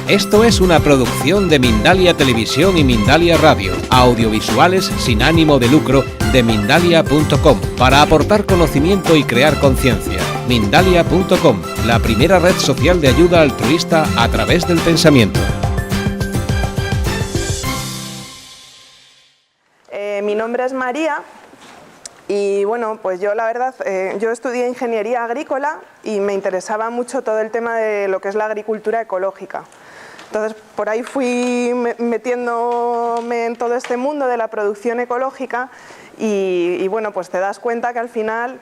Esto es una producción de Mindalia Televisión y Mindalia Radio, audiovisuales sin ánimo de lucro de Mindalia.com, para aportar conocimiento y crear conciencia. Mindalia.com, la primera red social de ayuda altruista a través del pensamiento. Mi nombre es María. Y bueno, pues yo la verdad, yo estudié ingeniería agrícola y me interesaba mucho todo el tema de lo que es la agricultura ecológica. Entonces por ahí fui metiéndome en todo este mundo de la producción ecológica y bueno, pues te das cuenta que al final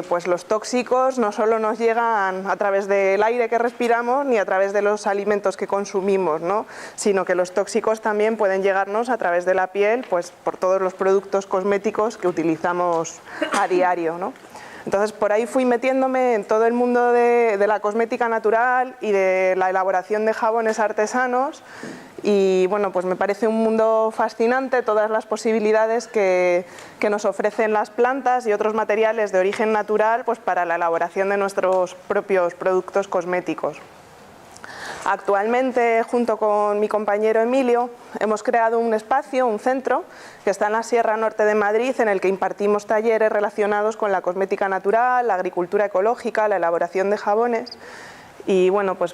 pues los tóxicos no solo nos llegan a través del aire que respiramos ni a través de los alimentos que consumimos, ¿no? Sino que los tóxicos también pueden llegarnos a través de la piel, pues por todos los productos cosméticos que utilizamos a diario, ¿no? Entonces por ahí fui metiéndome en todo el mundo de la cosmética natural y de la elaboración de jabones artesanos y bueno, pues me parece un mundo fascinante, todas las posibilidades que nos ofrecen las plantas y otros materiales de origen natural pues para la elaboración de nuestros propios productos cosméticos. Actualmente, junto con mi compañero Emilio, hemos creado un espacio, un centro, que está en la Sierra Norte de Madrid, en el que impartimos talleres relacionados con la cosmética natural, la agricultura ecológica, la elaboración de jabones. Y bueno, pues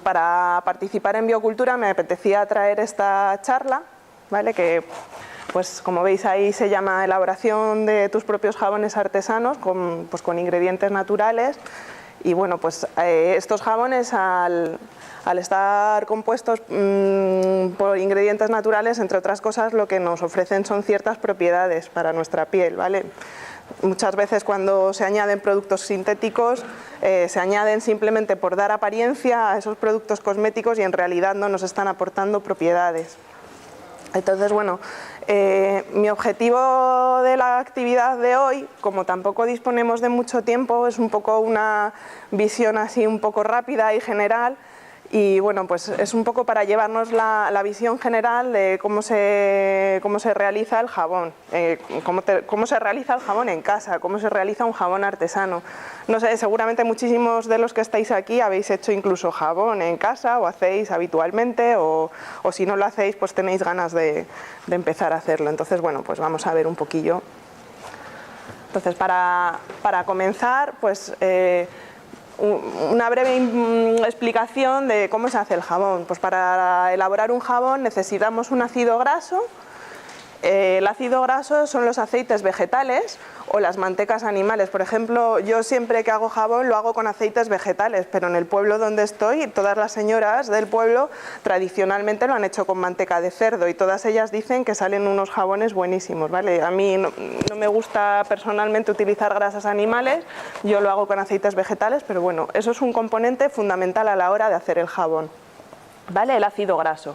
para participar en Biocultura me apetecía traer esta charla, ¿vale? Que pues como veis ahí se llama Elaboración de tus propios jabones artesanos con ingredientes naturales. Y bueno, pues estos jabones al estar compuestos por ingredientes naturales, entre otras cosas, lo que nos ofrecen son ciertas propiedades para nuestra piel, ¿vale? Muchas veces cuando se añaden productos sintéticos, se añaden simplemente por dar apariencia a esos productos cosméticos y en realidad no nos están aportando propiedades. Entonces, bueno, mi objetivo de la actividad de hoy, como tampoco disponemos de mucho tiempo, es un poco una visión así un poco rápida y general. Y bueno, pues es un poco para llevarnos la visión general de cómo se realiza el jabón, cómo se realiza el jabón en casa, cómo se realiza un jabón artesano. No sé, seguramente muchísimos de los que estáis aquí habéis hecho incluso jabón en casa o hacéis habitualmente o si no lo hacéis pues tenéis ganas de empezar a hacerlo. Entonces bueno, pues vamos a ver un poquillo. Entonces para comenzar pues una breve explicación de cómo se hace el jabón. Pues para elaborar un jabón necesitamos un ácido graso. El ácido graso son los aceites vegetales o las mantecas animales. Por ejemplo, yo siempre que hago jabón lo hago con aceites vegetales, pero en el pueblo donde estoy, todas las señoras del pueblo tradicionalmente lo han hecho con manteca de cerdo y todas ellas dicen que salen unos jabones buenísimos, ¿vale? A mí no me gusta personalmente utilizar grasas animales, yo lo hago con aceites vegetales, pero bueno, eso es un componente fundamental a la hora de hacer el jabón. ¿Vale? El ácido graso.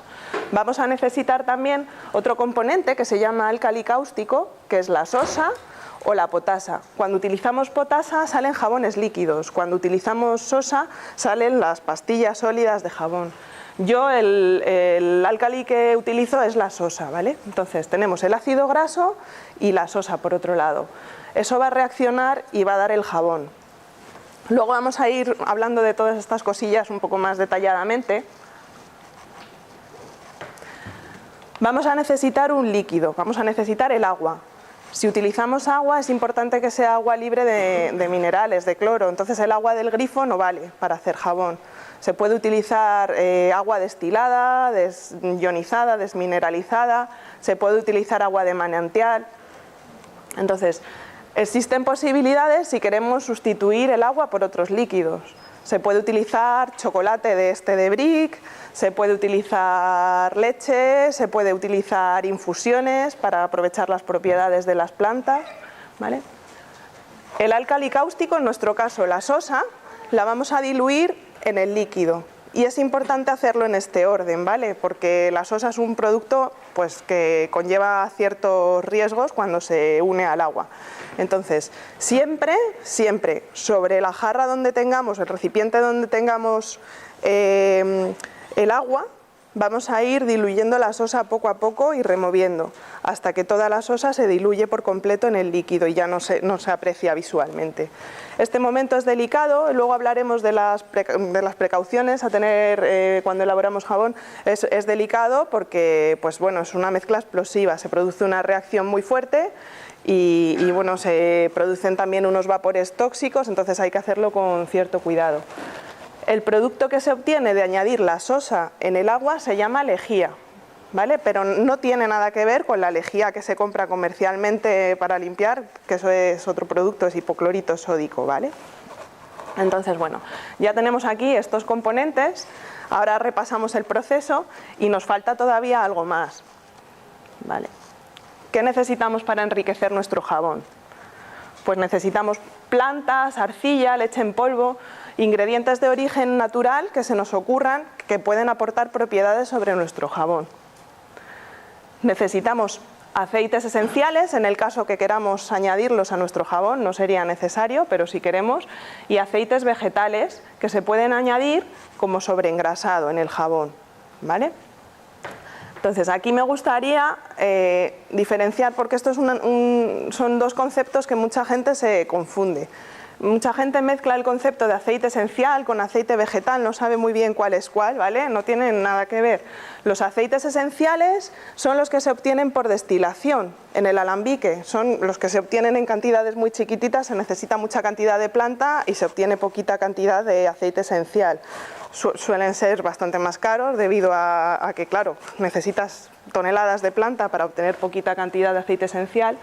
Vamos a necesitar también otro componente que se llama álcali cáustico, que es la sosa o la potasa. Cuando utilizamos potasa salen jabones líquidos, cuando utilizamos sosa salen las pastillas sólidas de jabón. Yo el álcali que utilizo es la sosa, ¿vale? Entonces tenemos el ácido graso y la sosa por otro lado. Eso va a reaccionar y va a dar el jabón. Luego vamos a ir hablando de todas estas cosillas un poco más detalladamente. Vamos a necesitar un líquido, vamos a necesitar el agua. Si utilizamos agua es importante que sea agua libre de minerales, de cloro, entonces el agua del grifo no vale para hacer jabón. Se puede utilizar agua destilada, desionizada, desmineralizada, se puede utilizar agua de manantial. Entonces, existen posibilidades si queremos sustituir el agua por otros líquidos. Se puede utilizar chocolate de Brick, se puede utilizar leche, se puede utilizar infusiones para aprovechar las propiedades de las plantas, ¿vale? El álcali cáustico, en nuestro caso la sosa, la vamos a diluir en el líquido. Y es importante hacerlo en este orden, ¿vale? Porque la sosa es un producto pues, que conlleva ciertos riesgos cuando se une al agua. Entonces, siempre sobre la jarra donde tengamos, el recipiente donde tengamos el agua, vamos a ir diluyendo la sosa poco a poco y removiendo, hasta que toda la sosa se diluye por completo en el líquido y ya no se aprecia visualmente. Este momento es delicado, luego hablaremos de las precauciones a tener cuando elaboramos jabón. Es delicado porque pues, bueno, es una mezcla explosiva, se produce una reacción muy fuerte y bueno, se producen también unos vapores tóxicos, entonces hay que hacerlo con cierto cuidado. El producto que se obtiene de añadir la sosa en el agua se llama lejía, ¿vale? Pero no tiene nada que ver con la lejía que se compra comercialmente para limpiar, que eso es otro producto, es hipoclorito sódico, ¿vale? Entonces, bueno, ya tenemos aquí estos componentes, ahora repasamos el proceso y nos falta todavía algo más, ¿vale? ¿Qué necesitamos para enriquecer nuestro jabón? Pues necesitamos plantas, arcilla, leche en polvo, ingredientes de origen natural que se nos ocurran que pueden aportar propiedades sobre nuestro jabón. Necesitamos aceites esenciales, en el caso que queramos añadirlos a nuestro jabón no sería necesario, pero si queremos, y aceites vegetales que se pueden añadir como sobreengrasado en el jabón, ¿vale? Entonces aquí me gustaría diferenciar, porque estos son dos conceptos que mucha gente se confunde. Mucha gente mezcla el concepto de aceite esencial con aceite vegetal, no sabe muy bien cuál es cuál, ¿vale? No tienen nada que ver. Los aceites esenciales son los que se obtienen por destilación en el alambique, son los que se obtienen en cantidades muy chiquititas, se necesita mucha cantidad de planta y se obtiene poquita cantidad de aceite esencial. Suelen ser bastante más caros debido a que, claro, necesitas toneladas de planta para obtener poquita cantidad de aceite esencial,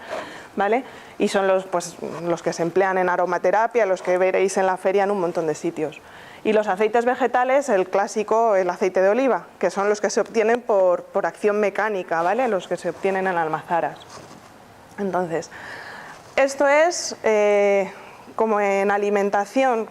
¿vale? Y son los que se emplean en aromaterapia, los que veréis en la feria en un montón de sitios. Y los aceites vegetales, el clásico, el aceite de oliva, que son los que se obtienen por acción mecánica, ¿vale? Los que se obtienen en almazaras. Entonces, esto es como en alimentación.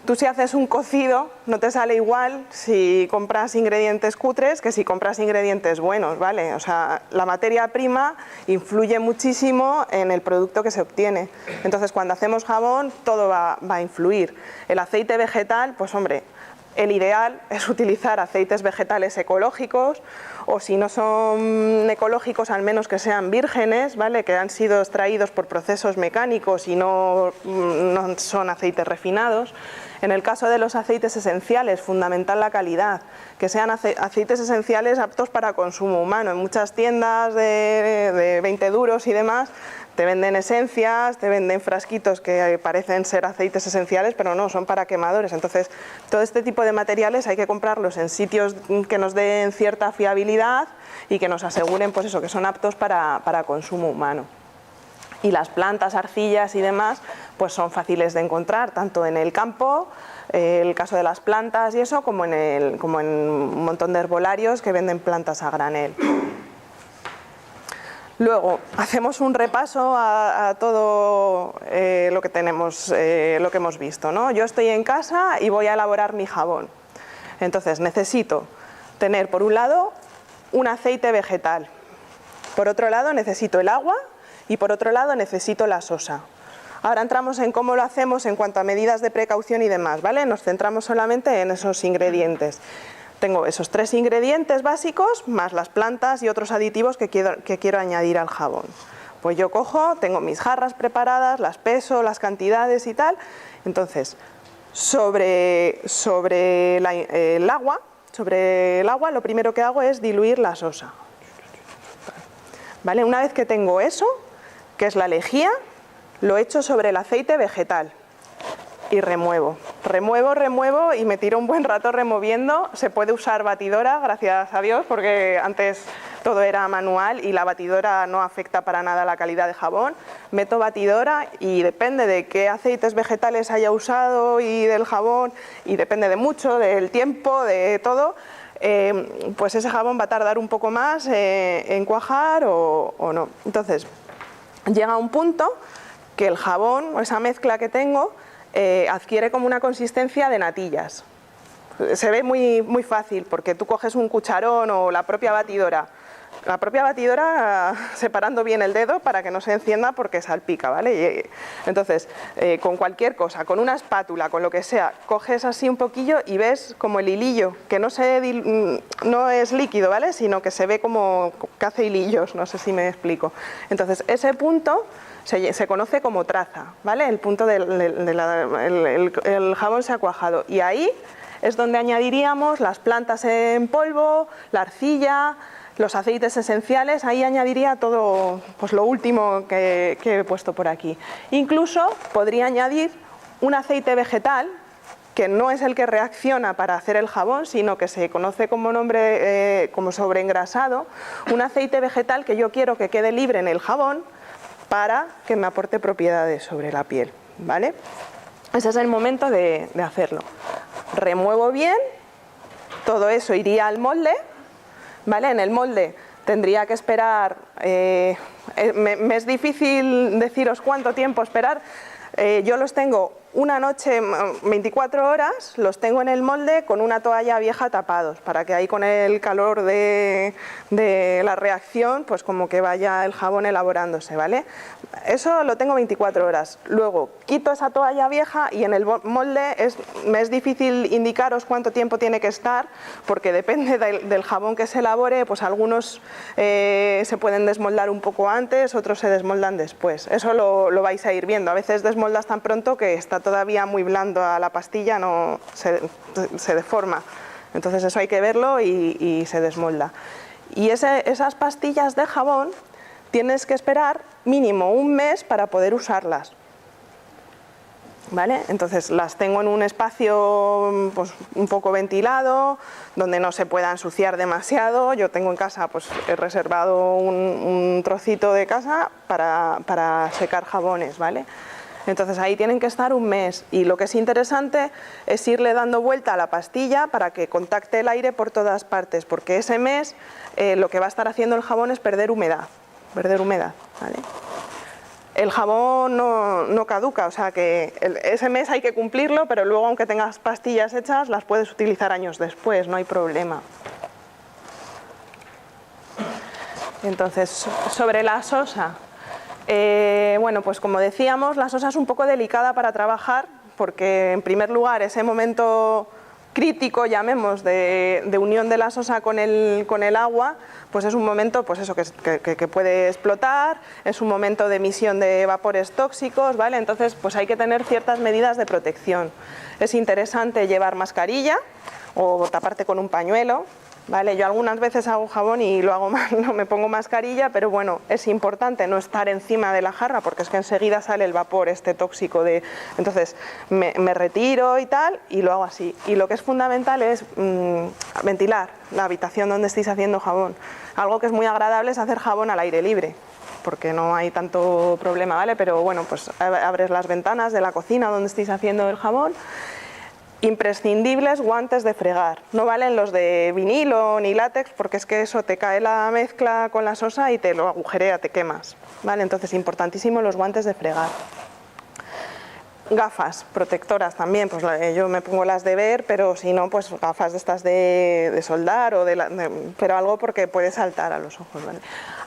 Tú si haces un cocido no te sale igual si compras ingredientes cutres que si compras ingredientes buenos, ¿vale? O sea, la materia prima influye muchísimo en el producto que se obtiene. Entonces, cuando hacemos jabón, todo va a influir. El aceite vegetal, pues hombre, el ideal es utilizar aceites vegetales ecológicos, o si no son ecológicos, al menos que sean vírgenes, ¿vale? Que han sido extraídos por procesos mecánicos y no son aceites refinados. En el caso de los aceites esenciales, fundamental la calidad, que sean aceites esenciales aptos para consumo humano. En muchas tiendas de 20 duros y demás te venden esencias, te venden frasquitos que parecen ser aceites esenciales, pero no, son para quemadores. Entonces, todo este tipo de materiales hay que comprarlos en sitios que nos den cierta fiabilidad y que nos aseguren, pues eso, que son aptos para consumo humano. Y las plantas, arcillas y demás, pues son fáciles de encontrar, tanto en el campo, el caso de las plantas y eso, como en un montón de herbolarios que venden plantas a granel. Luego, hacemos un repaso a todo lo que tenemos, lo que hemos visto, ¿no? Yo estoy en casa y voy a elaborar mi jabón. Entonces, necesito tener, por un lado, un aceite vegetal. Por otro lado, necesito el agua. Y por otro lado necesito la sosa. Ahora entramos en cómo lo hacemos en cuanto a medidas de precaución y demás, ¿vale? Nos centramos solamente en esos ingredientes. Tengo esos 3 ingredientes básicos, más las plantas y otros aditivos que quiero añadir al jabón. Pues yo cojo, tengo mis jarras preparadas, las peso, las cantidades y tal. Entonces, sobre el agua, lo primero que hago es diluir la sosa. ¿Vale? Una vez que tengo eso, que es la lejía, lo echo sobre el aceite vegetal y remuevo y me tiro un buen rato removiendo. Se puede usar batidora, gracias a Dios, porque antes todo era manual y la batidora no afecta para nada la calidad de jabón. Meto batidora y depende de qué aceites vegetales haya usado y del jabón, y depende de mucho, del tiempo, de todo, pues ese jabón va a tardar un poco más en cuajar o no. Entonces, llega un punto que el jabón, o esa mezcla que tengo, adquiere como una consistencia de natillas. Se ve muy fácil, porque tú coges un cucharón o la propia batidora, la propia batidora separando bien el dedo para que no se encienda porque salpica, ¿vale? Entonces, con cualquier cosa, con una espátula, con lo que sea, coges así un poquillo y ves como el hilillo, que no es líquido, ¿vale? Sino que se ve como que hace hilillos, no sé si me explico. Entonces, ese punto se conoce como traza, ¿vale? El punto el jabón se ha cuajado. Y ahí es donde añadiríamos las plantas en polvo, la arcilla, los aceites esenciales. Ahí añadiría todo, pues lo último que he puesto por aquí. Incluso podría añadir un aceite vegetal, que no es el que reacciona para hacer el jabón, sino que se conoce como como sobreengrasado, un aceite vegetal que yo quiero que quede libre en el jabón para que me aporte propiedades sobre la piel, ¿vale? Ese es el momento de hacerlo. Remuevo bien, todo eso iría al molde, ¿vale? En el molde tendría que esperar, me es difícil deciros cuánto tiempo esperar. Yo los tengo una noche, 24 horas, los tengo en el molde con una toalla vieja tapados, para que ahí con el calor de la reacción, pues como que vaya el jabón elaborándose, ¿vale? Eso lo tengo 24 horas. Luego quito esa toalla vieja y en el molde me es difícil indicaros cuánto tiempo tiene que estar, porque depende del jabón que se elabore, pues algunos se pueden desmoldar un poco antes, otros se desmoldan después. Eso lo vais a ir viendo. A veces desmoldas tan pronto que está todavía muy blando a la pastilla, no se deforma. Entonces eso hay que verlo y se desmolda. Y esas pastillas de jabón tienes que esperar mínimo un mes para poder usarlas, ¿vale? Entonces las tengo en un espacio pues, un poco ventilado, donde no se pueda ensuciar demasiado. Yo tengo en casa, pues he reservado un trocito de casa para secar jabones, ¿vale? Entonces ahí tienen que estar un mes, y lo que es interesante es irle dando vuelta a la pastilla para que contacte el aire por todas partes, porque ese mes lo que va a estar haciendo el jabón es perder humedad, ¿vale? El jabón no caduca, o sea que ese mes hay que cumplirlo, pero luego aunque tengas pastillas hechas las puedes utilizar años después, no hay problema. Entonces, sobre la sosa. Bueno, pues como decíamos, la sosa es un poco delicada para trabajar, porque en primer lugar ese momento crítico, llamemos, de unión de la sosa con el agua, pues es un momento, pues eso, que puede explotar, es un momento de emisión de vapores tóxicos, ¿vale? Entonces pues hay que tener ciertas medidas de protección. Es interesante llevar mascarilla o taparte con un pañuelo, ¿vale? Yo algunas veces hago jabón y lo hago mal, no me pongo mascarilla, pero bueno, es importante no estar encima de la jarra, porque es que enseguida sale el vapor tóxico entonces me retiro y tal, y lo hago así. Y lo que es fundamental es ventilar la habitación donde estéis haciendo jabón. Algo que es muy agradable es hacer jabón al aire libre, porque no hay tanto problema, ¿vale? Pero bueno, pues abres las ventanas de la cocina donde estéis haciendo el jabón. Imprescindibles guantes de fregar, no valen los de vinilo ni látex, porque es que eso te cae la mezcla con la sosa y te lo agujerea, te quemas, ¿vale? Entonces importantísimo los guantes de fregar. Gafas protectoras también, pues yo me pongo las de ver, pero si no, pues gafas de estas de soldar, pero algo porque puede saltar a los ojos, ¿vale?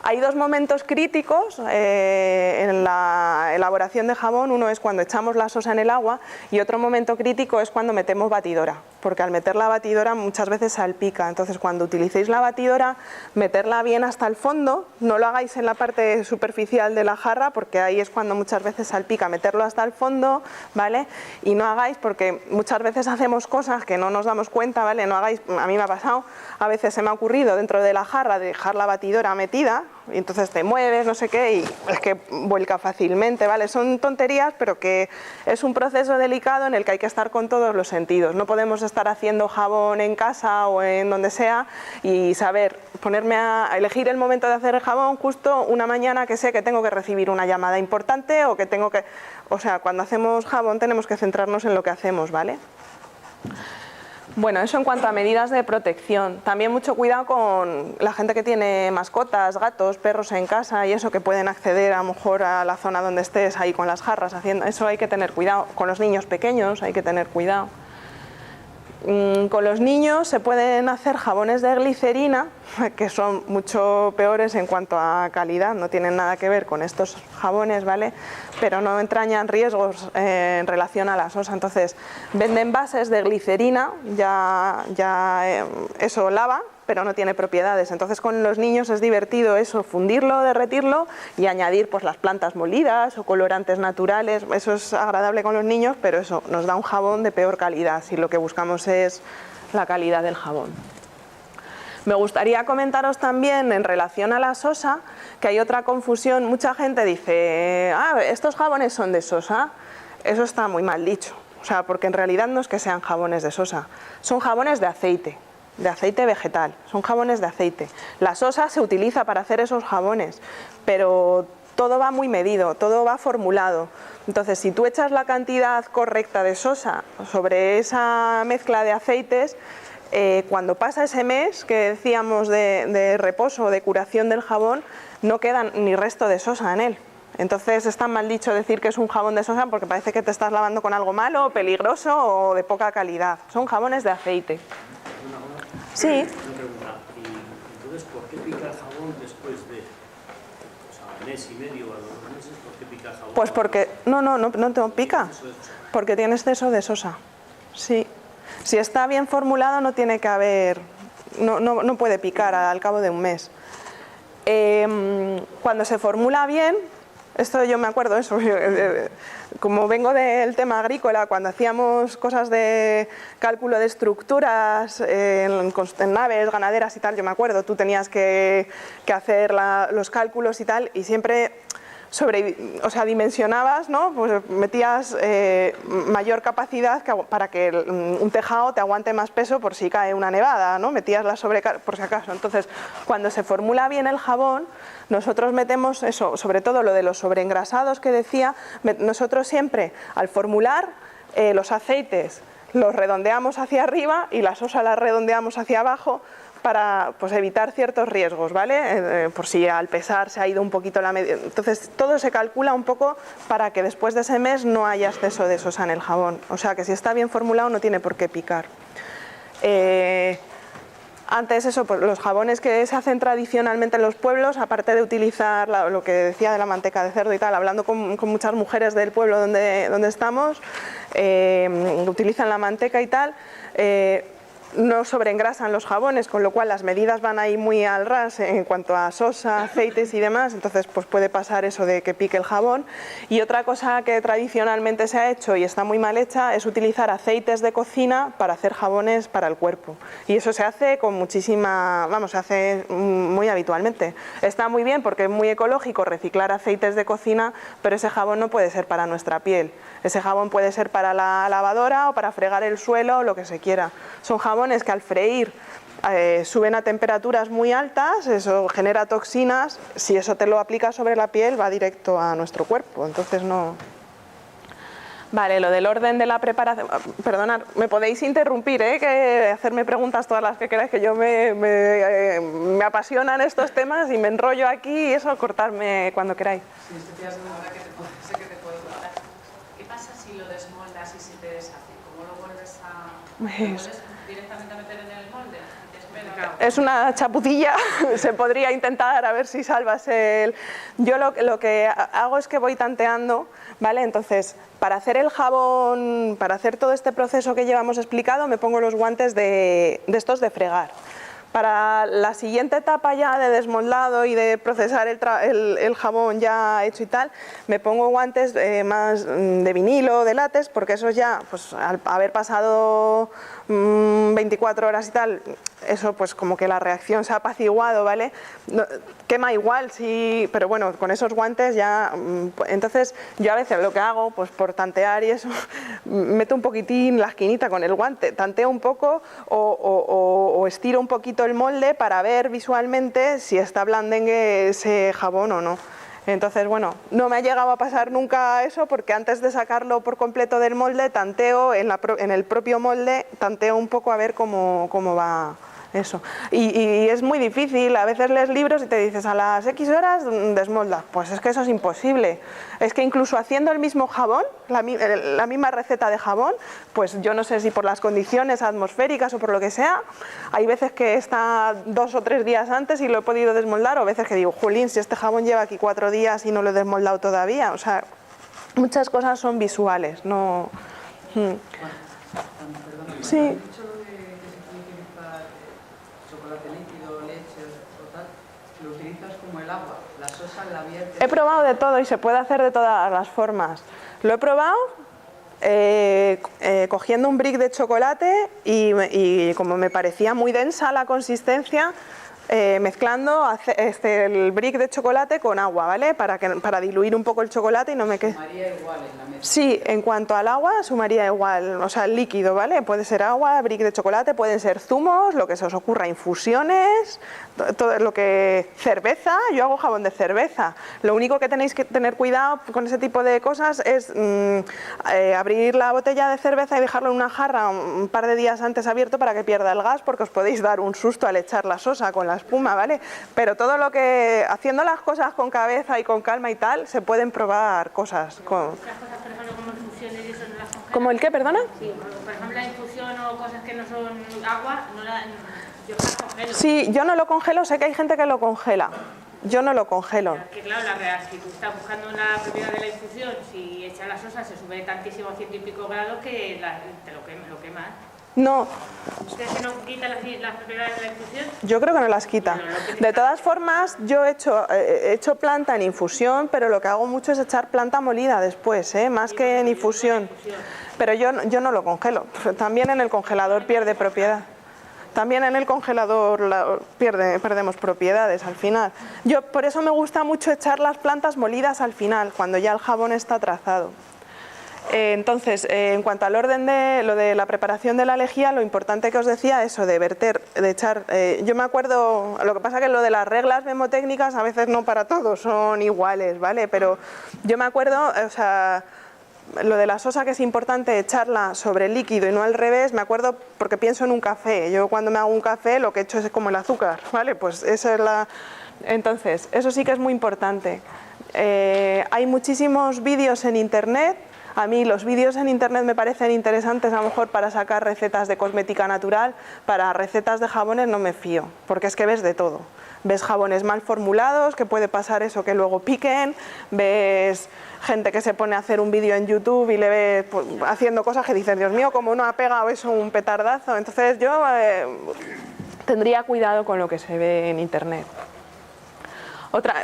Hay dos momentos críticos en la elaboración de jabón. Uno es cuando echamos la sosa en el agua, y otro momento crítico es cuando metemos batidora, porque al meter la batidora muchas veces salpica. Entonces cuando utilicéis la batidora, meterla bien hasta el fondo, no lo hagáis en la parte superficial de la jarra, porque ahí es cuando muchas veces salpica. Meterlo hasta el fondo, ¿vale? Y no hagáis, porque muchas veces hacemos cosas que no nos damos cuenta, ¿vale? No hagáis, a mí me ha pasado, a veces se me ha ocurrido dentro de la jarra dejar la batidora metida, y entonces te mueves, no sé qué, y es que vuelca fácilmente, ¿vale? Son tonterías, pero que es un proceso delicado en el que hay que estar con todos los sentidos. No podemos estar haciendo jabón en casa o en donde sea y saber ponerme a elegir el momento de hacer el jabón justo una mañana que sé que tengo que recibir una llamada importante, o que tengo que... O sea, cuando hacemos jabón tenemos que centrarnos en lo que hacemos, ¿vale? Bueno, eso en cuanto a medidas de protección. También mucho cuidado con la gente que tiene mascotas, gatos, perros en casa y eso, que pueden acceder a lo mejor a la zona donde estés ahí con las jarras haciendo. Eso hay que tener cuidado. Con los niños pequeños hay que tener cuidado. Con los niños se pueden hacer jabones de glicerina, que son mucho peores en cuanto a calidad, no tienen nada que ver con estos jabones, ¿vale? Pero no entrañan riesgos en relación a la sosa. Entonces, venden bases de glicerina, eso lava, pero no tiene propiedades. Entonces, con los niños es divertido eso, fundirlo, derretirlo y añadir pues las plantas molidas o colorantes naturales. Eso es agradable con los niños, pero eso nos da un jabón de peor calidad si lo que buscamos es la calidad del jabón. Me gustaría comentaros también en relación a la sosa que hay otra confusión. Mucha gente dice, estos jabones son de sosa. Eso está muy mal dicho, o sea, porque en realidad no es que sean jabones de sosa, son jabones de aceite vegetal, son jabones de aceite. La sosa se utiliza para hacer esos jabones, pero todo va muy medido, todo va formulado. Entonces, si tú echas la cantidad correcta de sosa sobre esa mezcla de aceites, cuando pasa ese mes que decíamos de reposo, de curación del jabón, no queda ni resto de sosa en él. Entonces está mal dicho decir que es un jabón de sosa porque parece que te estás lavando con algo malo, peligroso o de poca calidad. Son jabones de aceite. Sí. Una pregunta. ¿Y entonces por qué pica el jabón después de mes y medio o a 2 meses? ¿Por qué pica el jabón? Pues porque no te pica, porque tiene exceso de sosa. Sí. Si está bien formulado no tiene que haber, no puede picar al cabo de un mes. Cuando se formula bien, esto yo me acuerdo eso, como vengo del tema agrícola, cuando hacíamos cosas de cálculo de estructuras en naves ganaderas y tal, yo me acuerdo, tú tenías que hacer los cálculos y tal, y siempre dimensionabas, ¿no? Pues metías mayor capacidad para que un tejado te aguante más peso por si cae una nevada, ¿no? Metías la sobrecarga por si acaso. Entonces, cuando se formula bien el jabón, nosotros metemos eso, sobre todo lo de los sobreengrasados que decía, nosotros siempre al formular los aceites los redondeamos hacia arriba y la sosa la redondeamos hacia abajo, para pues, evitar ciertos riesgos, ¿vale? Por si al pesar se ha ido un poquito la medida. Entonces, todo se calcula un poco para que después de ese mes no haya exceso de sosa en el jabón. O sea, que si está bien formulado no tiene por qué picar. Antes eso, pues, los jabones que se hacen tradicionalmente en los pueblos, aparte de utilizar lo que decía de la manteca de cerdo y tal, hablando con muchas mujeres del pueblo donde estamos, utilizan la manteca y tal, no sobreengrasan los jabones, con lo cual las medidas van ahí muy al ras en cuanto a sosa, aceites y demás, entonces pues puede pasar eso de que pique el jabón. Y otra cosa que tradicionalmente se ha hecho y está muy mal hecha es utilizar aceites de cocina para hacer jabones para el cuerpo, y eso se hace con se hace muy habitualmente. Está muy bien porque es muy ecológico reciclar aceites de cocina, pero ese jabón no puede ser para nuestra piel, ese jabón puede ser para la lavadora o para fregar el suelo o lo que se quiera. Son jabones que al freír suben a temperaturas muy altas, eso genera toxinas, si eso te lo aplicas sobre la piel va directo a nuestro cuerpo, entonces no... Vale, lo del orden de la preparación, perdonad, me podéis interrumpir, que hacerme preguntas todas las que queráis, que yo me apasionan estos temas y me enrollo aquí y eso, cortarme cuando queráis. Sí, ahora que sé que te puedo hablar. ¿Qué pasa si lo desmoldas y se te deshace? ¿Cómo lo vuelves directamente a meter en el molde? Es una chapucilla, se podría intentar a ver si salvas el... Yo lo que hago es que voy tanteando, ¿vale? Entonces, para hacer el jabón, para hacer todo este proceso que llevamos explicado, me pongo los guantes de estos de fregar. Para la siguiente etapa ya de desmoldado y de procesar el jabón ya hecho y tal, me pongo guantes más de vinilo, de látex, porque eso ya, pues al haber pasado 24 horas y tal, eso pues como que la reacción se ha apaciguado, ¿vale? No, quema igual, sí, pero bueno, con esos guantes ya... Entonces yo a veces lo que hago, pues por tantear y eso, meto un poquitín la esquinita con el guante, tanteo un poco o estiro un poquito el molde para ver visualmente si está blandengue ese jabón o no. Entonces, bueno, no me ha llegado a pasar nunca eso porque antes de sacarlo por completo del molde, tanteo en el propio molde, tanteo un poco a ver cómo va eso. Y es muy difícil, a veces lees libros y te dices a las X horas desmolda. Pues es que eso es imposible. Es que incluso haciendo el mismo jabón, la misma receta de jabón, pues yo no sé si por las condiciones atmosféricas o por lo que sea, hay veces que está 2 o 3 días antes y lo he podido desmoldar, o veces que digo, jolín, si este jabón lleva aquí 4 días y no lo he desmoldado todavía. O sea, muchas cosas son visuales, no... Sí. Lo utilizas como el agua, la sosa la viertes. He probado de todo y se puede hacer de todas las formas. Lo he probado cogiendo un brick de chocolate y como me parecía muy densa la consistencia, mezclando el brick de chocolate con agua, ¿vale? Para diluir un poco el chocolate y no me quede... Sumaría igual en la mezcla. Sí, en cuanto al agua, sumaría igual, o sea, el líquido, ¿vale? Puede ser agua, brick de chocolate, pueden ser zumos, lo que se os ocurra, infusiones, todo lo que... cerveza, yo hago jabón de cerveza. Lo único que tenéis que tener cuidado con ese tipo de cosas es abrir la botella de cerveza y dejarlo en una jarra un par de días antes abierto para que pierda el gas, porque os podéis dar un susto al echar la sosa con la espuma, ¿vale? Pero todo lo que... haciendo las cosas con cabeza y con calma y tal, se pueden probar cosas con... Como infusiones y eso no las congelas. ¿Como el qué, perdona? Sí, por ejemplo la infusión o cosas que no son agua, yo las congelo. Sí, yo no lo congelo, sé que hay gente que lo congela. Yo no lo congelo. Que claro, si tú estás buscando la propiedad de la infusión, si echas la sosa se sube tantísimo a 100 y pico grados que te lo quemas. No. ¿Ustedes que no quitan las propiedades de la infusión? Yo creo que no las quita. De todas formas, yo he hecho planta en infusión, pero lo que hago mucho es echar planta molida después, más que en infusión. Pero yo no lo congelo. También en el congelador pierde propiedad. También en el congelador perdemos propiedades al final. Yo por eso me gusta mucho echar las plantas molidas al final, cuando ya el jabón está trazado. Entonces, en cuanto al orden de lo de la preparación de la lejía, lo importante que os decía, eso de verter, de echar... yo me acuerdo, lo que pasa que lo de las reglas memotécnicas a veces no para todos son iguales, ¿vale? Pero yo me acuerdo, o sea, lo de la sosa que es importante echarla sobre el líquido y no al revés, me acuerdo porque pienso en un café. Yo cuando me hago un café lo que echo es como el azúcar, ¿vale? Pues esa es la... Entonces, eso sí que es muy importante. Hay muchísimos vídeos en internet. A mí los vídeos en internet me parecen interesantes a lo mejor para sacar recetas de cosmética natural, para recetas de jabones no me fío, porque es que ves de todo. Ves jabones mal formulados, que puede pasar eso que luego piquen, ves gente que se pone a hacer un vídeo en YouTube y le ves pues, haciendo cosas que dices, Dios mío, como no ha pegado eso un petardazo. Entonces yo tendría cuidado con lo que se ve en internet.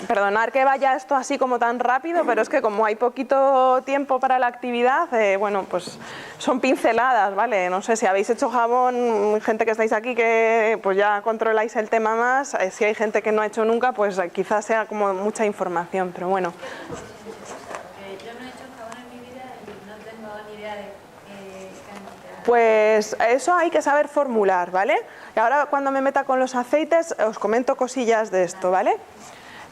Perdonar que vaya esto así como tan rápido, pero es que como hay poquito tiempo para la actividad, bueno, pues son pinceladas, ¿vale? No sé si habéis hecho jabón, gente que estáis aquí que pues ya controláis el tema más, si hay gente que no ha hecho nunca, pues quizás sea como mucha información, pero bueno. Yo no he hecho jabón en mi vida y no tengo ni idea de cantidad. Pues eso hay que saber formular, ¿vale? Y ahora cuando me meta con los aceites os comento cosillas de esto, ¿vale?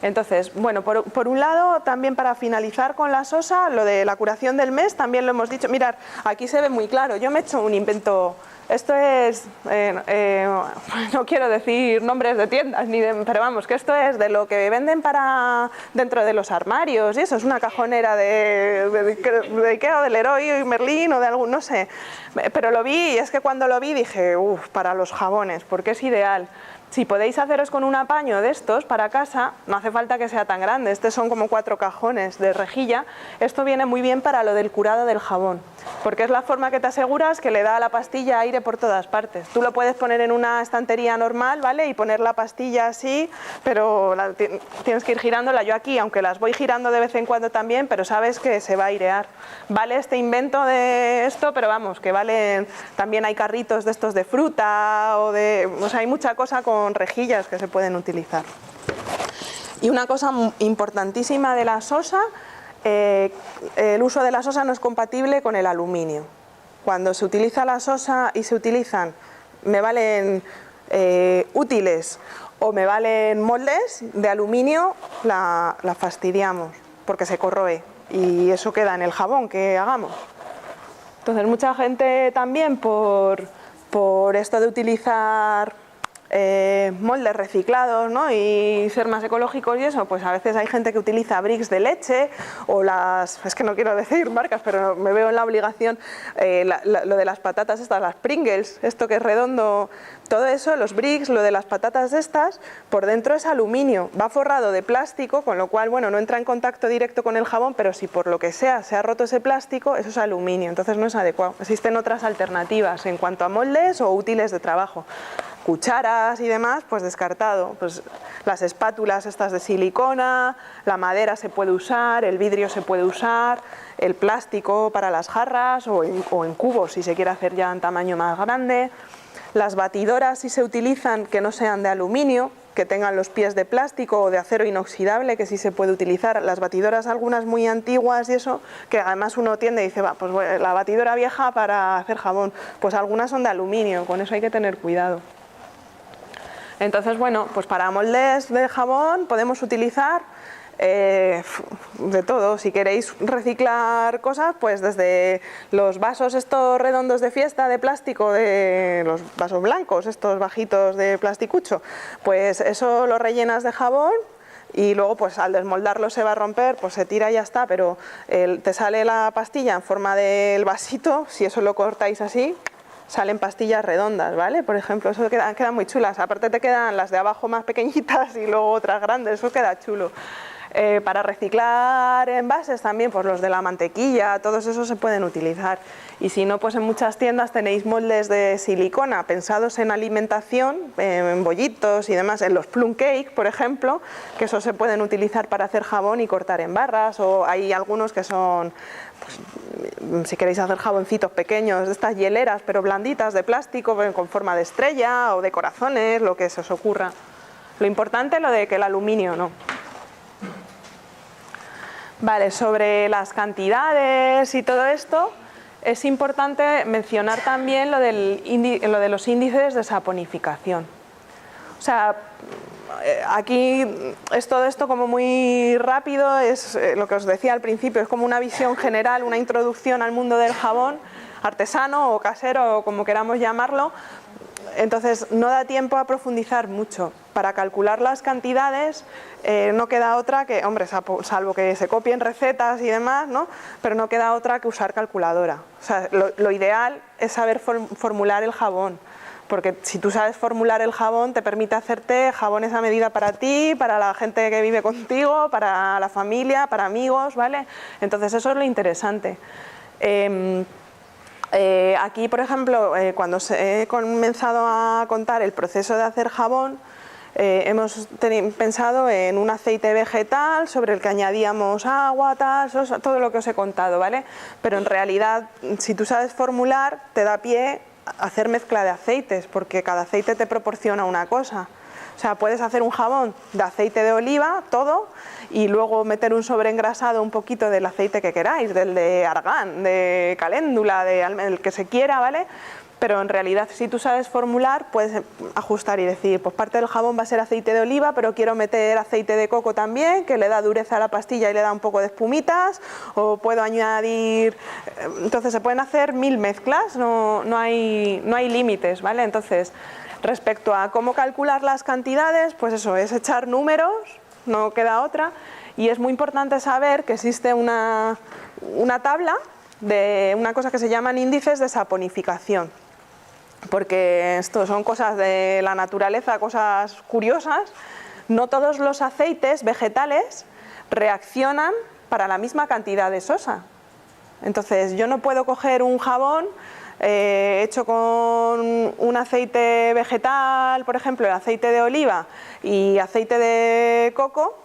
Entonces, bueno, por un lado, también para finalizar con la sosa, lo de la curación del mes, también lo hemos dicho. Mirad, aquí se ve muy claro, yo me he hecho un invento, esto es, no quiero decir nombres de tiendas, pero vamos, que esto es de lo que venden para dentro de los armarios, y eso es una cajonera de Ikea o de Leroy Merlin o de algún, no sé. Pero lo vi y es que cuando lo vi dije, para los jabones, porque es ideal. Si podéis haceros con un apaño de estos para casa, no hace falta que sea tan grande, estos son como 4 cajones de rejilla, esto viene muy bien para lo del curado del jabón, porque es la forma que te aseguras que le da a la pastilla aire por todas partes. Tú lo puedes poner en una estantería normal, ¿vale? Y poner la pastilla así, pero tienes que ir girándola. Yo aquí, aunque las voy girando de vez en cuando también, pero sabes que se va a airear. Vale este invento de esto, pero vamos, que valen, también hay carritos de estos de fruta, o sea, hay mucha cosa con rejillas que se pueden utilizar. Y una cosa importantísima de la sosa, el uso de la sosa no es compatible con el aluminio. Cuando se utiliza la sosa y se utilizan, me valen útiles o me valen moldes de aluminio, la fastidiamos porque se corroe y eso queda en el jabón que hagamos. Entonces mucha gente también por esto de utilizar moldes reciclados, ¿no? Y ser más ecológicos y eso, pues a veces hay gente que utiliza bricks de leche o es que no quiero decir marcas, pero me veo en la obligación, lo de las patatas estas, las Pringles, esto que es redondo, todo eso, los bricks, lo de las patatas estas, por dentro es aluminio, va forrado de plástico, con lo cual, bueno, no entra en contacto directo con el jabón, pero si por lo que sea se ha roto ese plástico, eso es aluminio, entonces no es adecuado. Existen otras alternativas en cuanto a moldes o útiles de trabajo. Cucharas y demás, pues descartado. Pues las espátulas estas de silicona, la madera se puede usar, el vidrio se puede usar, el plástico para las jarras o en cubos si se quiere hacer ya en tamaño más grande. Las batidoras si se utilizan que no sean de aluminio, que tengan los pies de plástico o de acero inoxidable, que sí se puede utilizar. Las batidoras algunas muy antiguas y eso, que además uno tiende y dice, va, pues la batidora vieja para hacer jabón, pues algunas son de aluminio, con eso hay que tener cuidado. Entonces, bueno, pues para moldes de jabón podemos utilizar de todo. Si queréis reciclar cosas, pues desde los vasos estos redondos de fiesta de plástico, de los vasos blancos, estos bajitos de plasticucho, pues eso lo rellenas de jabón y luego pues al desmoldarlo se va a romper, pues se tira y ya está, pero te sale la pastilla en forma del vasito, si eso lo cortáis así, salen pastillas redondas, ¿vale? Por ejemplo, eso quedan muy chulas. Aparte te quedan las de abajo más pequeñitas y luego otras grandes, eso queda chulo. Para reciclar envases también, pues los de la mantequilla, todos esos se pueden utilizar. Y si no, pues en muchas tiendas tenéis moldes de silicona pensados en alimentación, en bollitos y demás, en los plum cake, por ejemplo, que esos se pueden utilizar para hacer jabón y cortar en barras, o hay algunos que son, pues, si queréis hacer jaboncitos pequeños, de estas hieleras, pero blanditas, de plástico, con forma de estrella o de corazones, lo que se os ocurra. Lo importante es lo de que el aluminio no. Vale, sobre las cantidades y todo esto, es importante mencionar también lo de los índices de saponificación. O sea, aquí es todo esto como muy rápido, es lo que os decía al principio, es como una visión general, una introducción al mundo del jabón artesano o casero o como queramos llamarlo. Entonces no da tiempo a profundizar mucho. Para calcular las cantidades no queda otra que, hombre, salvo que se copien recetas y demás, ¿no? Pero no queda otra que usar calculadora. O sea, lo ideal es saber formular el jabón, porque si tú sabes formular el jabón te permite hacerte jabones a medida para ti, para la gente que vive contigo, para la familia, para amigos, ¿vale? Entonces eso es lo interesante. Aquí, por ejemplo, cuando he comenzado a contar el proceso de hacer jabón, hemos pensado en un aceite vegetal sobre el que añadíamos agua, tal, todo lo que os he contado, ¿vale? Pero en realidad, si tú sabes formular, te da pie a hacer mezcla de aceites, porque cada aceite te proporciona una cosa. O sea, puedes hacer un jabón de aceite de oliva, todo, y luego meter un sobreengrasado un poquito del aceite que queráis, del de argán, de caléndula, el que se quiera, ¿vale? Pero en realidad, si tú sabes formular, puedes ajustar y decir, pues parte del jabón va a ser aceite de oliva, pero quiero meter aceite de coco también, que le da dureza a la pastilla y le da un poco de espumitas, o puedo añadir... Entonces se pueden hacer 1000 mezclas, no hay límites, ¿vale? Entonces, respecto a cómo calcular las cantidades, pues eso, es echar números, no queda otra, y es muy importante saber que existe una tabla de una cosa que se llaman índices de saponificación, porque esto son cosas de la naturaleza, cosas curiosas. No todos los aceites vegetales reaccionan para la misma cantidad de sosa. Entonces yo no puedo coger un jabón hecho con un aceite vegetal, por ejemplo el aceite de oliva y aceite de coco,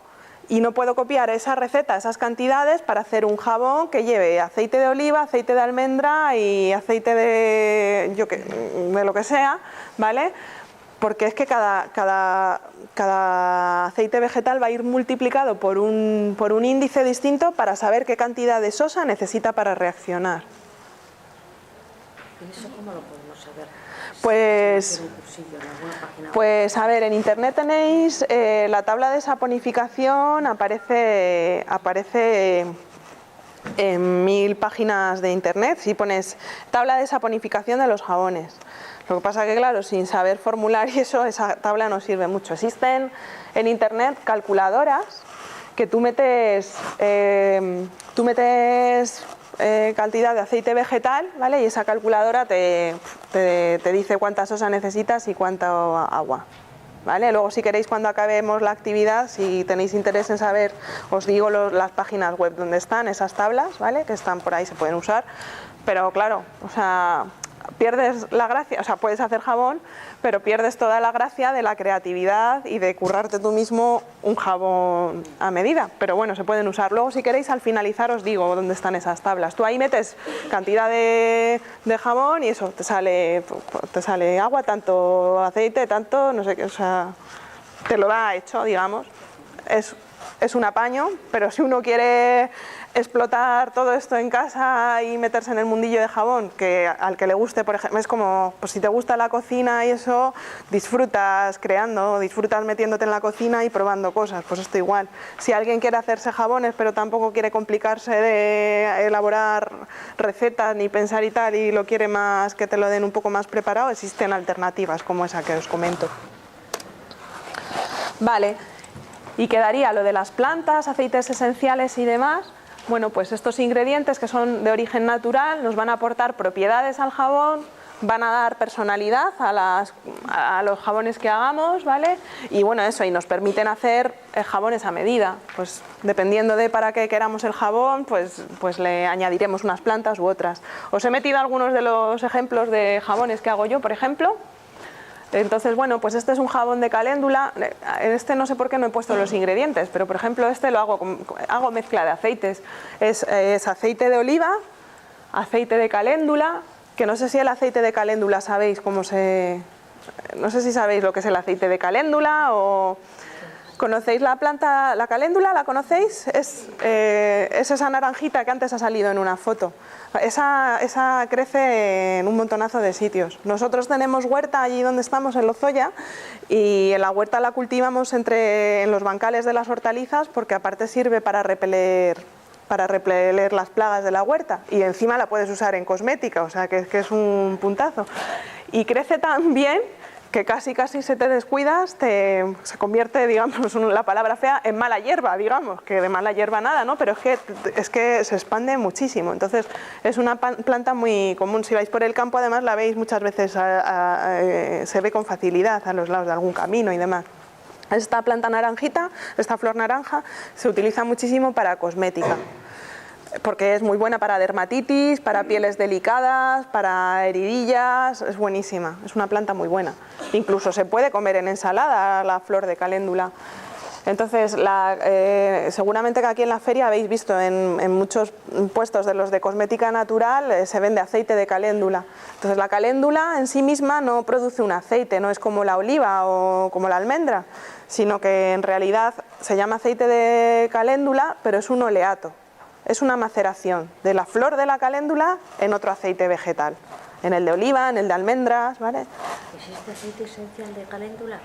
y no puedo copiar esa receta, esas cantidades para hacer un jabón que lleve aceite de oliva, aceite de almendra y aceite de lo que sea, ¿vale? Porque es que cada aceite vegetal va a ir multiplicado por un índice distinto para saber qué cantidad de sosa necesita para reaccionar. ¿Y eso cómo lo podemos saber? Pues a ver, en internet tenéis la tabla de saponificación, aparece en 1000 páginas de internet. Si pones tabla de saponificación de los jabones, Lo que pasa que, claro, sin saber formular y eso, esa tabla no sirve mucho. Existen en internet calculadoras que tú metes cantidad de aceite vegetal, ¿vale? Y esa calculadora te dice cuánta sosa necesitas y cuánta agua, ¿vale? Luego, si queréis, cuando acabemos la actividad, si tenéis interés en saber, os digo las páginas web donde están esas tablas, ¿vale? Que están por ahí, se pueden usar. Pero claro, o sea, pierdes la gracia, o sea, puedes hacer jabón, pero pierdes toda la gracia de la creatividad y de currarte tú mismo un jabón a medida. Pero bueno, se pueden usar. Luego, si queréis, al finalizar os digo dónde están esas tablas. Tú ahí metes cantidad de jabón y eso, te sale agua, tanto aceite, tanto, no sé qué, o sea, te lo da hecho, digamos. Es un apaño, pero si uno quiere explotar todo esto en casa y meterse en el mundillo de jabón, que al que le guste, por ejemplo, es como, pues si te gusta la cocina y eso, disfrutas creando, disfrutas metiéndote en la cocina y probando cosas, pues esto igual. Si alguien quiere hacerse jabones, pero tampoco quiere complicarse de elaborar recetas ni pensar y tal, y lo quiere más, que te lo den un poco más preparado, existen alternativas como esa que os comento. Vale, y quedaría lo de las plantas, aceites esenciales y demás. Bueno, pues estos ingredientes que son de origen natural nos van a aportar propiedades al jabón, van a dar personalidad a los jabones que hagamos, ¿vale? Y bueno, eso, y nos permiten hacer jabones a medida. Pues dependiendo de para qué queramos el jabón, pues le añadiremos unas plantas u otras. Os he metido algunos de los ejemplos de jabones que hago yo, por ejemplo. Entonces, bueno, pues este es un jabón de caléndula. En este no sé por qué no he puesto los ingredientes, pero por ejemplo este lo hago mezcla de aceites. Es aceite de oliva, aceite de caléndula, que no sé si el aceite de caléndula sabéis cómo se... No sé si sabéis lo que es el aceite de caléndula o... ¿Conocéis la planta, la caléndula? ¿La conocéis? Es esa naranjita que antes ha salido en una foto. Esa crece en un montonazo de sitios. Nosotros tenemos huerta allí donde estamos, en Lozoya, y en la huerta la cultivamos en los bancales de las hortalizas, porque aparte sirve para repeler las plagas de la huerta, y encima la puedes usar en cosmética, o sea que es un puntazo. Y crece tan bien que casi se te descuidas, se convierte, digamos, la palabra fea, en mala hierba, digamos, que de mala hierba nada, ¿no? Pero es que se expande muchísimo. Entonces es una planta muy común. Si vais por el campo, además la veis muchas veces, se ve con facilidad a los lados de algún camino y demás. Esta planta naranjita, esta flor naranja, se utiliza muchísimo para cosmética, porque es muy buena para dermatitis, para pieles delicadas, para heridillas, es buenísima, es una planta muy buena. Incluso se puede comer en ensalada la flor de caléndula. Entonces, seguramente que aquí en la feria habéis visto en muchos puestos de los de cosmética natural se vende aceite de caléndula. Entonces, la caléndula en sí misma no produce un aceite, no es como la oliva o como la almendra, sino que en realidad se llama aceite de caléndula, pero es un oleato. Es una maceración de la flor de la caléndula en otro aceite vegetal, en el de oliva, en el de almendras, ¿vale? ¿Existe aceite esencial de caléndula?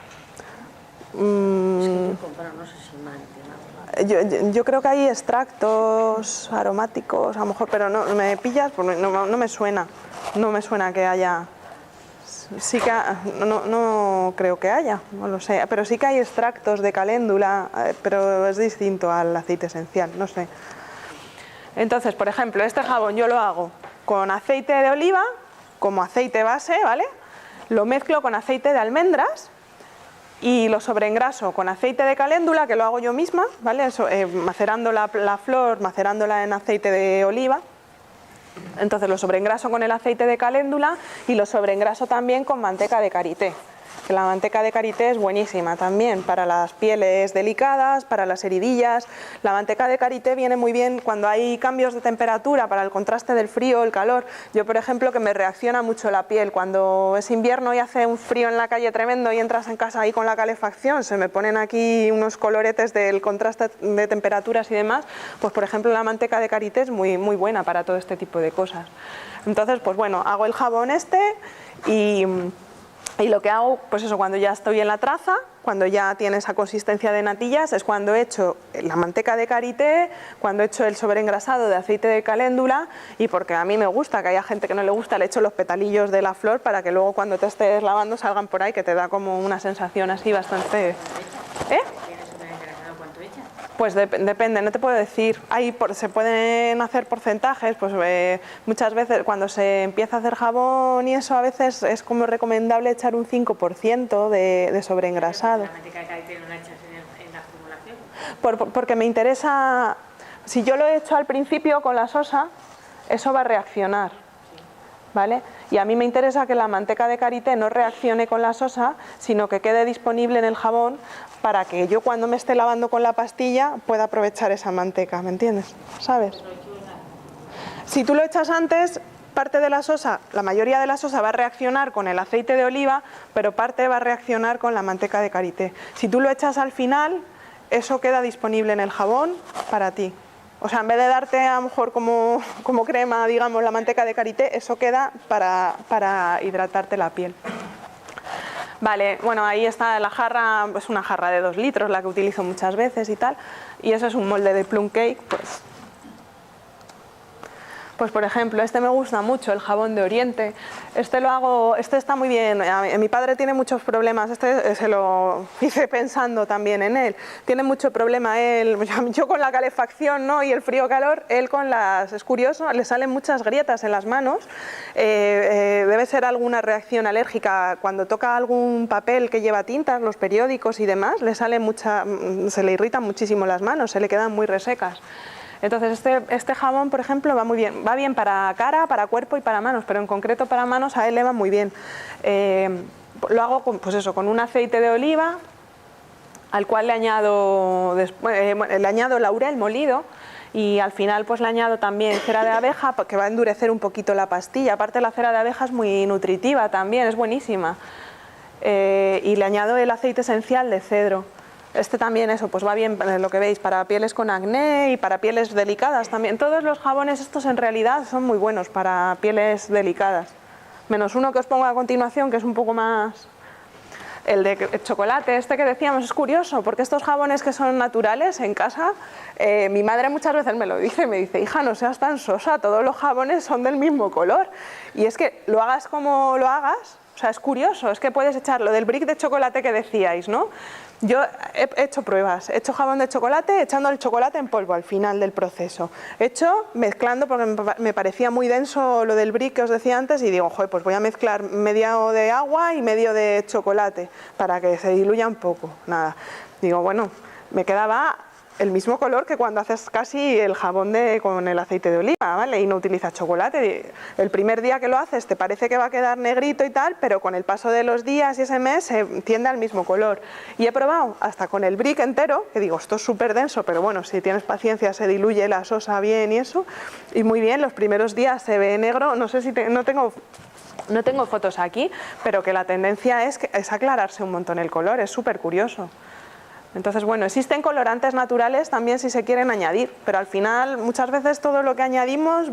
Es que te compro, no sé si mal. Yo creo que hay extractos aromáticos, a lo mejor, pero no me pillas, porque no me suena. No me suena que haya. Sí que no creo que haya, no lo sé, pero sí que hay extractos de caléndula, pero es distinto al aceite esencial, no sé. Entonces, por ejemplo, este jabón yo lo hago con aceite de oliva como aceite base, ¿vale? Lo mezclo con aceite de almendras y lo sobreengraso con aceite de caléndula, que lo hago yo misma, ¿vale? Eso, macerando la flor, macerándola en aceite de oliva. Entonces lo sobreengraso con el aceite de caléndula y lo sobreengraso también con manteca de karité. Que la manteca de karité es buenísima también para las pieles delicadas, para las heridillas. La manteca de karité viene muy bien cuando hay cambios de temperatura, para el contraste del frío, el calor. Yo, por ejemplo, que me reacciona mucho la piel cuando es invierno y hace un frío en la calle tremendo y entras en casa ahí con la calefacción, se me ponen aquí unos coloretes del contraste de temperaturas y demás. Pues, por ejemplo, la manteca de karité es muy, muy buena para todo este tipo de cosas. Entonces, pues bueno, hago el jabón y Y lo que hago, pues eso, cuando ya estoy en la traza, cuando ya tiene esa consistencia de natillas, es cuando he hecho la manteca de karité, cuando he hecho el sobreengrasado de aceite de caléndula, y porque a mí me gusta, que haya gente que no le gusta, le echo los petalillos de la flor para que luego cuando te estés lavando salgan por ahí, que te da como una sensación así bastante... ¿Cuánto echas? Pues depende, no te puedo decir. Se pueden hacer porcentajes, pues muchas veces cuando se empieza a hacer jabón y eso, a veces es como recomendable echar un 5% de sobreengrasado. ¿La manteca de karité no la echas en la formulación? Porque me interesa, si yo lo he hecho al principio con la sosa, eso va a reaccionar, ¿vale? Y a mí me interesa que la manteca de karité no reaccione con la sosa, sino que quede disponible en el jabón para que yo cuando me esté lavando con la pastilla pueda aprovechar esa manteca, ¿me entiendes? ¿Sabes? Si tú lo echas antes, parte de la sosa, la mayoría de la sosa va a reaccionar con el aceite de oliva, pero parte va a reaccionar con la manteca de karité. Si tú lo echas al final, eso queda disponible en el jabón para ti. O sea, en vez de darte a lo mejor como crema, digamos, la manteca de karité, eso queda para hidratarte la piel. Vale, bueno, ahí está la jarra, es una jarra de 2 litros, la que utilizo muchas veces y tal. Y eso es un molde de plum cake, pues por ejemplo, este me gusta mucho, el jabón de Oriente. Este está muy bien. Mi padre tiene muchos problemas, se lo hice pensando también en él. Tiene mucho problema él, yo con la calefacción, ¿no? Y el frío-calor, él es curioso, le salen muchas grietas en las manos. Debe ser alguna reacción alérgica. Cuando toca algún papel que lleva tintas, los periódicos y demás, se le irritan muchísimo las manos, se le quedan muy resecas. Entonces este jabón, por ejemplo, va muy bien. Va bien para cara, para cuerpo y para manos, pero en concreto para manos a él le va muy bien. Lo hago con un aceite de oliva, al cual le añado laurel molido, y al final pues le añado también cera de abeja, que va a endurecer un poquito la pastilla. Aparte la cera de abeja es muy nutritiva también, es buenísima. Y le añado el aceite esencial de cedro. Este también, eso, pues va bien, lo que veis, para pieles con acné y para pieles delicadas también. Todos los jabones estos en realidad son muy buenos para pieles delicadas. Menos uno que os pongo a continuación, que es un poco más... El de chocolate, este que decíamos, es curioso, porque estos jabones que son naturales en casa, mi madre muchas veces me lo dice, me dice, hija, no seas tan sosa, todos los jabones son del mismo color. Y es que lo hagas como lo hagas, o sea, es curioso, es que puedes echar lo del brick de chocolate que decíais, ¿no? Yo he hecho pruebas, he hecho jabón de chocolate echando el chocolate en polvo al final del proceso. He hecho mezclando, porque me parecía muy denso lo del brick que os decía antes, y digo, joder, pues voy a mezclar medio de agua y medio de chocolate para que se diluya un poco. Nada, digo, bueno, me quedaba el mismo color que cuando haces casi el jabón con el aceite de oliva, ¿vale? Y no utilizas chocolate. El primer día que lo haces te parece que va a quedar negrito y tal, pero con el paso de los días y ese mes se tiende al mismo color. Y he probado hasta con el brick entero, que digo, esto es súper denso, pero bueno, si tienes paciencia se diluye la sosa bien y eso. Y muy bien, los primeros días se ve negro, no sé si no tengo fotos aquí, pero que la tendencia es aclararse un montón el color, es súper curioso. Entonces, bueno, existen colorantes naturales también si se quieren añadir, pero al final muchas veces todo lo que añadimos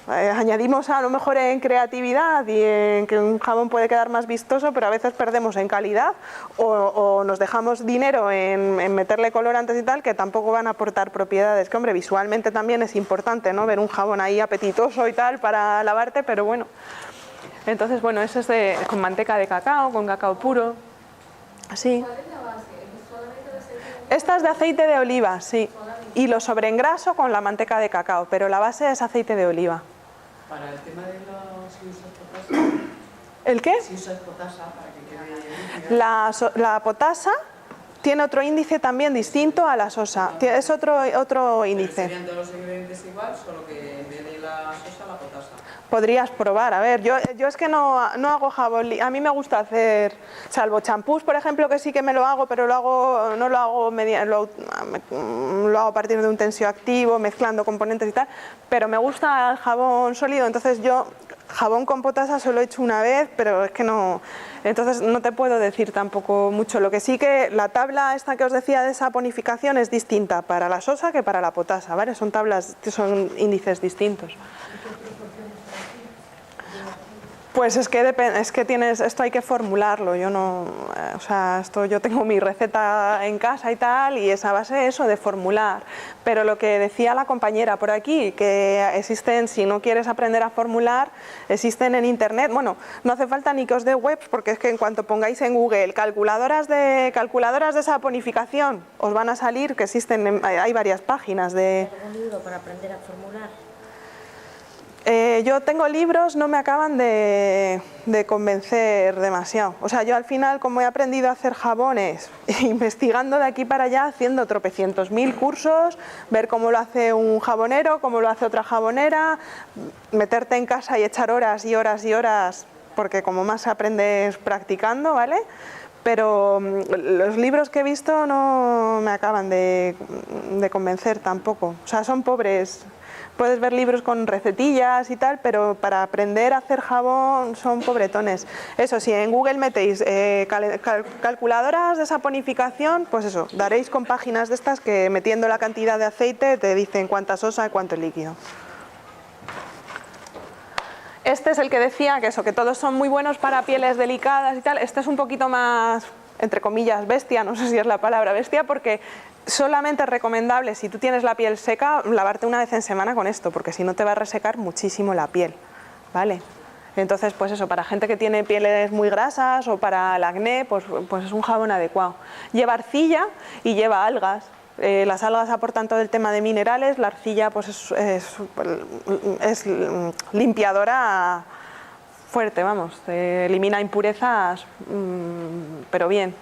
añadimos a lo mejor en creatividad y en que un jabón puede quedar más vistoso, pero a veces perdemos en calidad o nos dejamos dinero en meterle colorantes y tal, que tampoco van a aportar propiedades, que hombre, visualmente también es importante, ¿no? Ver un jabón ahí apetitoso y tal para lavarte, pero bueno. Entonces, bueno, eso es con manteca de cacao, con cacao puro, así. Esta es de aceite de oliva, sí. Y lo sobreengraso con la manteca de cacao, pero la base es aceite de oliva. Para el tema de si usas potasa. ¿El qué? Si usas potasa para que quede... La potasa tiene otro índice también distinto a la sosa. Es otro índice. Serían todos los ingredientes igual, solo que en vez de la sosa, la potasa. Podrías probar, a ver, yo es que no hago jabón, a mí me gusta hacer, salvo champús, por ejemplo, que sí que me lo hago, pero no lo hago a partir de un tensioactivo, mezclando componentes y tal, pero me gusta el jabón sólido, entonces yo jabón con potasa solo he hecho una vez, pero es que no, entonces no te puedo decir tampoco mucho. Lo que sí que la tabla esta que os decía de saponificación es distinta para la sosa que para la potasa, ¿vale? Son índices distintos. Pues es que tienes, esto hay que formularlo, yo no, o sea, yo tengo mi receta en casa y tal, y es a base de eso, de formular. Pero lo que decía la compañera por aquí, que existen, si no quieres aprender a formular, existen en internet, bueno, no hace falta ni que os dé webs, porque es que en cuanto pongáis en Google calculadoras de saponificación, os van a salir que existen, hay varias páginas de... ¿Algún libro para aprender a formular? Yo tengo libros, no me acaban de convencer demasiado. O sea, yo al final, como he aprendido a hacer jabones, investigando de aquí para allá, haciendo tropecientos mil cursos, ver cómo lo hace un jabonero, cómo lo hace otra jabonera, meterte en casa y echar horas y horas y horas, porque como más aprendes practicando, ¿vale? Pero los libros que he visto no me acaban de convencer tampoco. O sea, son pobres. Puedes ver libros con recetillas y tal, pero para aprender a hacer jabón son pobretones. Eso, si en Google metéis calculadoras de saponificación, pues eso, daréis con páginas de estas que metiendo la cantidad de aceite te dicen cuánta sosa y cuánto líquido. Este es el que decía que eso, que todos son muy buenos para pieles delicadas y tal. Este es un poquito más, entre comillas, bestia, no sé si es la palabra bestia, porque solamente es recomendable, si tú tienes la piel seca, lavarte una vez en semana con esto, porque si no te va a resecar muchísimo la piel, ¿vale? Entonces, pues eso, para gente que tiene pieles muy grasas o para el acné, pues es un jabón adecuado. Lleva arcilla y lleva algas. Las algas aportan todo el tema de minerales, la arcilla pues es limpiadora fuerte, vamos, elimina impurezas, pero bien.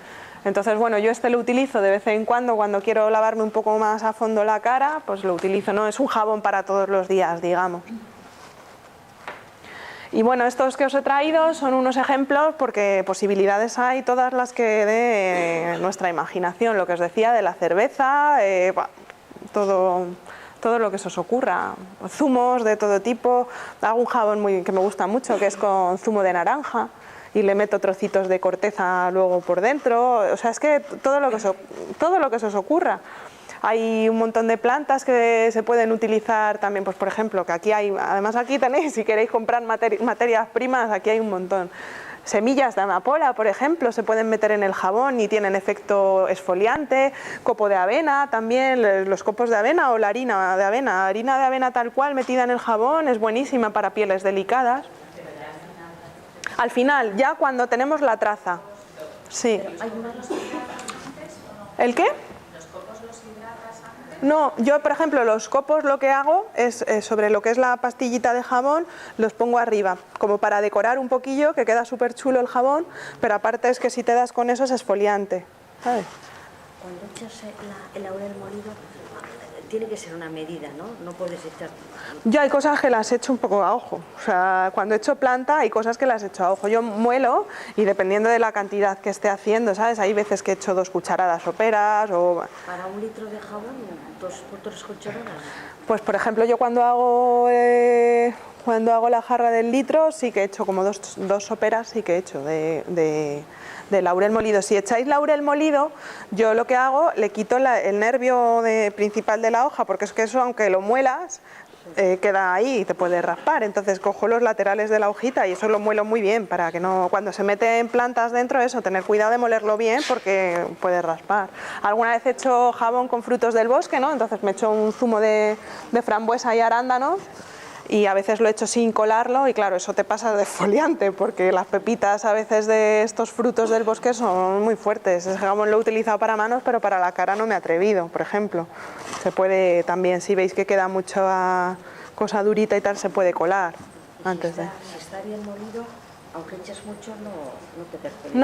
Entonces, bueno, yo este lo utilizo de vez en cuando quiero lavarme un poco más a fondo la cara, pues lo utilizo, no es un jabón para todos los días, digamos. Y bueno, estos que os he traído son unos ejemplos porque posibilidades hay todas las que dé nuestra imaginación, lo que os decía de la cerveza, todo lo que se os ocurra, zumos de todo tipo. Hago un jabón que me gusta mucho, que es con zumo de naranja, y le meto trocitos de corteza luego por dentro. O sea, es que todo lo que se os ocurra. Hay un montón de plantas que se pueden utilizar también, pues por ejemplo, que aquí hay, además aquí tenéis, si queréis comprar materias primas, aquí hay un montón. Semillas de amapola, por ejemplo, se pueden meter en el jabón y tienen efecto exfoliante. Copo de avena también, los copos de avena o la harina de avena. Harina de avena tal cual metida en el jabón es buenísima para pieles delicadas. Al final, ya cuando tenemos la traza. Sí. ¿El qué? No, yo por ejemplo los copos lo que hago es sobre lo que es la pastillita de jabón, los pongo arriba, como para decorar un poquillo, que queda súper chulo el jabón, pero aparte es que si te das con eso es exfoliante, ¿sabes? Cuando echas el laurel molido, tiene que ser una medida, ¿no? No puedes echar... Yo hay cosas que las echo un poco a ojo, o sea, cuando echo planta hay cosas que las echo a ojo. Yo muelo y dependiendo de la cantidad que esté haciendo, ¿sabes? Hay veces que echo 2 cucharadas soperas o... Para 1 litro de jabón, 2 o 3 cucharadas. Pues por ejemplo yo cuando hago la jarra del litro sí que echo como 2 soperas, sí que echo de laurel molido. Si echáis laurel molido, yo lo que hago, le quito el nervio principal de la hoja, porque es que eso, aunque lo muelas, queda ahí y te puede raspar. Entonces cojo los laterales de la hojita y eso lo muelo muy bien, para que no, cuando se meten plantas dentro, eso, tener cuidado de molerlo bien porque puede raspar. Alguna vez he hecho jabón con frutos del bosque, ¿no? Entonces me echo un zumo de frambuesa y arándanos, y a veces lo he hecho sin colarlo y claro, eso te pasa de exfoliante porque las pepitas a veces de estos frutos del bosque son muy fuertes. Ese jabón lo he utilizado para manos, pero para la cara no me he atrevido, por ejemplo. Se puede también, si veis que queda mucha cosa durita y tal, se puede colar antes de... Si está bien molido, aunque eches mucho, no te perjudica.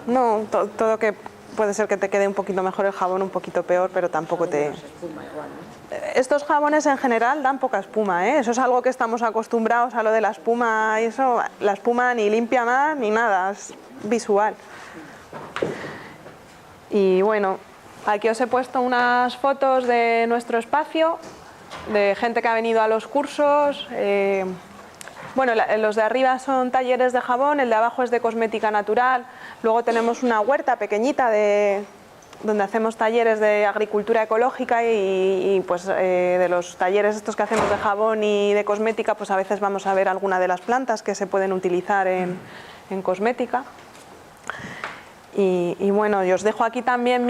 No, todo que puede ser que te quede un poquito mejor el jabón, un poquito peor, pero tampoco te... Espuma igual, ¿no? Estos jabones en general dan poca espuma, ¿eh? Eso es algo que estamos acostumbrados a lo de la espuma y eso, la espuma ni limpia más ni nada, es visual. Y bueno, aquí os he puesto unas fotos de nuestro espacio, de gente que ha venido a los cursos. Bueno, los de arriba son talleres de jabón, el de abajo es de cosmética natural. Luego tenemos una huerta pequeñita de donde hacemos talleres de agricultura ecológica y pues de los talleres estos que hacemos de jabón y de cosmética, pues a veces vamos a ver alguna de las plantas que se pueden utilizar en cosmética. Y bueno, yo os dejo aquí también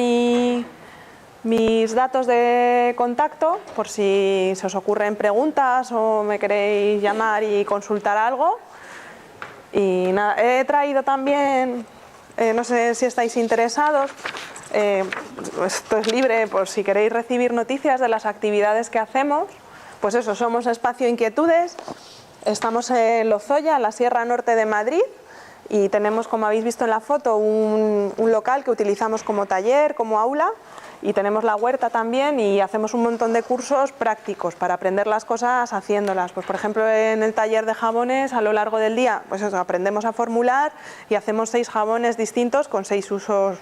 mis datos de contacto por si se os ocurren preguntas o me queréis llamar y consultar algo. Y nada, he traído también, no sé si estáis interesados, esto es libre por si queréis recibir noticias de las actividades que hacemos. Pues eso, somos Espacio Inquietudes, estamos en Lozoya, en la Sierra Norte de Madrid. Y tenemos, como habéis visto en la foto, un local que utilizamos como taller, como aula, y tenemos la huerta también y hacemos un montón de cursos prácticos para aprender las cosas haciéndolas. Pues por ejemplo en el taller de jabones a lo largo del día pues eso, aprendemos a formular y hacemos 6 jabones distintos con 6 usos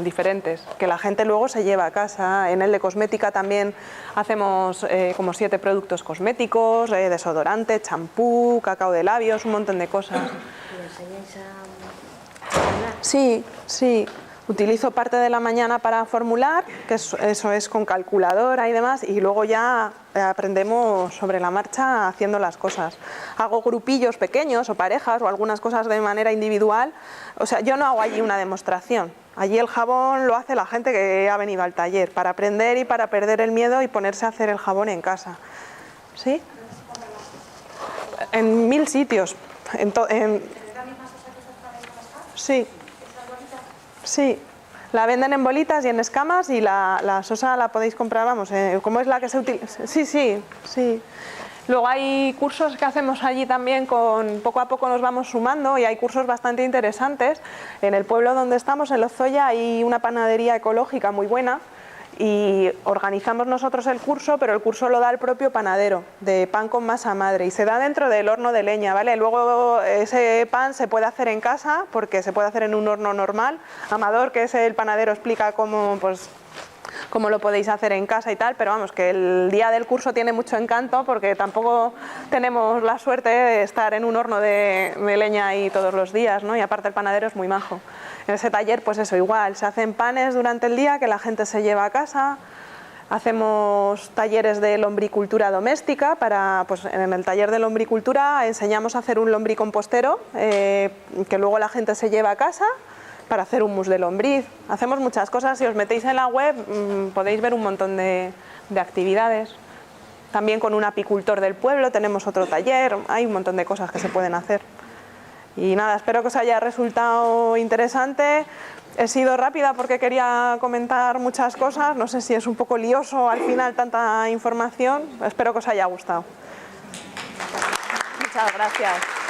diferentes que la gente luego se lleva a casa. En el de cosmética también hacemos como 7 productos cosméticos, desodorante, champú, cacao de labios, un montón de cosas. ¿Y enseñáis a formular? Sí, sí. Utilizo parte de la mañana para formular, que eso es con calculadora y demás, y luego ya aprendemos sobre la marcha haciendo las cosas. Hago grupillos pequeños o parejas o algunas cosas de manera individual. O sea, yo no hago allí una demostración. Allí el jabón lo hace la gente que ha venido al taller para aprender y para perder el miedo y ponerse a hacer el jabón en casa. ¿Sí? En 1000 sitios. Sí. Sí, la venden en bolitas y en escamas y la sosa la podéis comprar, vamos, ¿cómo es la que se utiliza? Sí, sí, sí. Luego hay cursos que hacemos allí también, poco a poco nos vamos sumando y hay cursos bastante interesantes. En el pueblo donde estamos, en Lozoya, hay una panadería ecológica muy buena y organizamos nosotros el curso, pero el curso lo da el propio panadero, de pan con masa madre, y se da dentro del horno de leña, ¿vale? Luego ese pan se puede hacer en casa, porque se puede hacer en un horno normal. Amador, que es el panadero, explica cómo lo podéis hacer en casa y tal, pero vamos, que el día del curso tiene mucho encanto, porque tampoco tenemos la suerte de estar en un horno de leña ahí todos los días, ¿no? Y aparte el panadero es muy majo. En ese taller, pues eso, igual, se hacen panes durante el día que la gente se lleva a casa. Hacemos talleres de lombricultura doméstica, pues en el taller de lombricultura enseñamos a hacer un lombricompostero que luego la gente se lleva a casa para hacer hummus de lombriz. Hacemos muchas cosas, si os metéis en la web podéis ver un montón de actividades. También con un apicultor del pueblo tenemos otro taller, hay un montón de cosas que se pueden hacer. Y nada, espero que os haya resultado interesante. He sido rápida porque quería comentar muchas cosas, no sé si es un poco lioso al final tanta información, espero que os haya gustado. Muchas gracias.